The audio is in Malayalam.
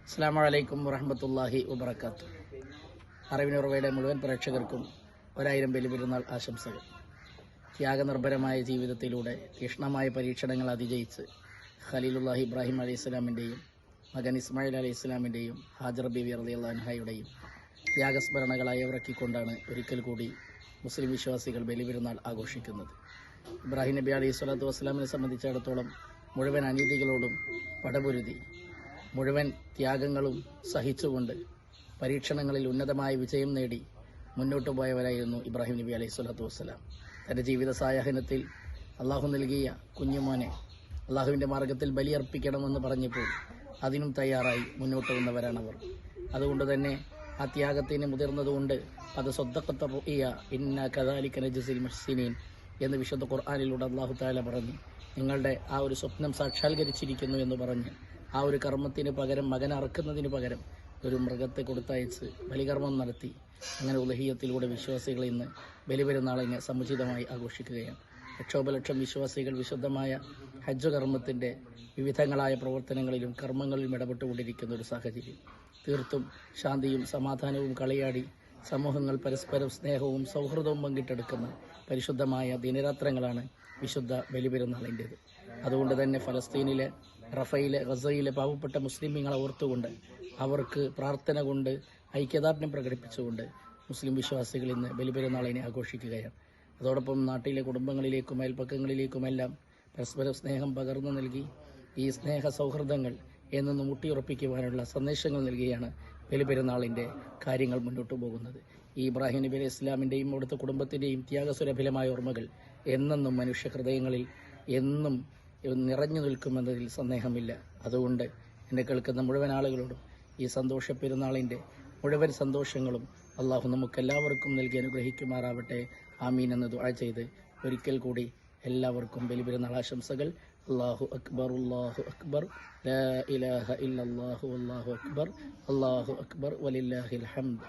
അസ്സലാമു അലൈക്കും വറഹ്മത്തുള്ളാഹി വബറകാതുഹു. അറിവിനുറവയുടെ മുഴുവൻ പ്രേക്ഷകർക്കും 1000 ബലിപെരുന്നാൾ ആശംസകൾ. ത്യാഗനിർഭരമായ ജീവിതത്തിലൂടെ തീക്ഷ്ണമായ പരീക്ഷണങ്ങൾ അതിജയിച്ച് ഖലീലുല്ലാഹി ഇബ്രാഹിം അലൈഹിസ്സലാമിൻ്റെയും മകൻ ഇസ്മായിൽ അലൈഹിസ്സലാമിൻ്റെയും ഹാജർ ബീവി റളിയല്ലാഹു അൻഹയുടെയും ത്യാഗസ്മരണകളായി ഇറക്കിക്കൊണ്ടാണ് ഒരിക്കൽ കൂടി മുസ്ലിം വിശ്വാസികൾ ബലിപെരുന്നാൾ ആഘോഷിക്കുന്നത്. ഇബ്രാഹിം നബി അലൈഹി സ്വലാത്തു വസ്സലാമിനെ സംബന്ധിച്ചിടത്തോളം മുഴുവൻ അനീതികളോടും പടപൊരുതി മുഴുവൻ ത്യാഗങ്ങളും സഹിച്ചുകൊണ്ട് പരീക്ഷണങ്ങളിൽ ഉന്നതമായ വിജയം നേടി മുന്നോട്ട് പോയവരായിരുന്നു ഇബ്രാഹിം നബി അലൈഹി സ്വലാത്തു വസ്സലാം. തൻ്റെ ജീവിത സായാഹ്നത്തിൽ അള്ളാഹു നൽകിയ കുഞ്ഞുമോനെ അള്ളാഹുവിൻ്റെ മാർഗത്തിൽ ബലിയർപ്പിക്കണമെന്ന് പറഞ്ഞപ്പോൾ അതിനും തയ്യാറായി മുന്നോട്ട് വന്നവരാണവർ. അതുകൊണ്ട് തന്നെ ആ ത്യാഗത്തിന് മുതിർന്നതുകൊണ്ട് അത് സ്വദ്ദഖത്ത റുഇയ ഇന്ന കദാലിക നജ്സിൽ മുഹ്സിനീൻ എന്ന് വിശുദ്ധ ഖുർആനിലൂടെ അള്ളാഹു തആല പറഞ്ഞു. നിങ്ങളുടെ ആ ഒരു സ്വപ്നം സാക്ഷാത്കരിച്ചിരിക്കുന്നു എന്ന് പറഞ്ഞ് ആ ഒരു കർമ്മത്തിന് പകരം മകൻ അറക്കുന്നതിന് പകരം ഒരു മൃഗത്തെ കൊടുത്തയച്ച് ബലികർമ്മം നടത്തി. അങ്ങനെ ഉലഹിയത്തിലൂടെ വിശ്വാസികൾ ഇന്ന് ബലിപെരുന്നാളിനെ സമുചിതമായി ആഘോഷിക്കുകയാണ്. ലക്ഷോപലക്ഷം വിശ്വാസികൾ വിശുദ്ധമായ ഹജ്ജ് കർമ്മത്തിൻ്റെ വിവിധങ്ങളായ പ്രവർത്തനങ്ങളിലും കർമ്മങ്ങളിലും ഇടപെട്ടുകൊണ്ടിരിക്കുന്ന ഒരു സാഹചര്യം. തീർത്തും ശാന്തിയും സമാധാനവും കളിയാടി സമൂഹങ്ങൾ പരസ്പരം സ്നേഹവും സൗഹൃദവും പങ്കിട്ടെടുക്കുന്ന പരിശുദ്ധമായ ദിനരാത്രങ്ങളാണ് വിശുദ്ധ ബലിപെരുന്നാളിൻ്റേത്. അതുകൊണ്ട് തന്നെ ഫലസ്തീനിലെ റഫയിലെ ഗസയിലെ പാവപ്പെട്ട മുസ്ലിമീങ്ങളെ ഓർത്തുകൊണ്ട് അവർക്ക് പ്രാർത്ഥന കൊണ്ട് ഐക്യദാർഢ്യം പ്രകടിപ്പിച്ചുകൊണ്ട് മുസ്ലിം വിശ്വാസികൾ ഇന്ന് ബലിപെരുന്നാളിനെ ആഘോഷിക്കുകയാണ്. അതോടൊപ്പം നാട്ടിലെ കുടുംബങ്ങളിലേക്കും അയൽപ്പക്കങ്ങളിലേക്കുമെല്ലാം പരസ്പര സ്നേഹം പകർന്നു നൽകി ഈ സ്നേഹ സൗഹൃദങ്ങൾ എന്നും ഊട്ടിയുറപ്പിക്കുവാനുള്ള സന്ദേശങ്ങൾ നൽകിയാണ് ബലിപെരുന്നാളിൻ്റെ കാര്യങ്ങൾ മുന്നോട്ട് പോകുന്നത്. ഈ ഇബ്രാഹിം നബി അലൈഹി ഇസ്ലാമിൻ്റെയും അവിടുത്തെ കുടുംബത്തിൻ്റെയും ത്യാഗസുരഭിലമായ ഓർമ്മകൾ എന്നെന്നും മനുഷ്യ ഹൃദയങ്ങളിൽ എന്നും നിറഞ്ഞു നിൽക്കുമെന്നതിൽ സന്ദേഹമില്ല. അതുകൊണ്ട് എന്നെ കേൾക്കുന്ന മുഴുവൻ ആളുകളോടും ഈ സന്തോഷ പെരുന്നാളിൻ്റെ മുഴുവൻ സന്തോഷങ്ങളും അള്ളാഹു നമുക്കെല്ലാവർക്കും നൽകി അനുഗ്രഹിക്കുമാറാവട്ടെ. ആമീൻ എന്ന് ദുആ ചെയ്ത് ഒരിക്കൽ കൂടി എല്ലാവർക്കും ബലിപെരുന്നാൾ ആശംസകൾ. അല്ലാഹു അക്ബർ, അല്ലാഹു അക്ബർ, ലാ ഇലാഹ ഇല്ലല്ലാഹു, അല്ലാഹു അക്ബർ, അല്ലാഹു അക്ബർ, വലില്ലാഹിൽ ഹംദ്.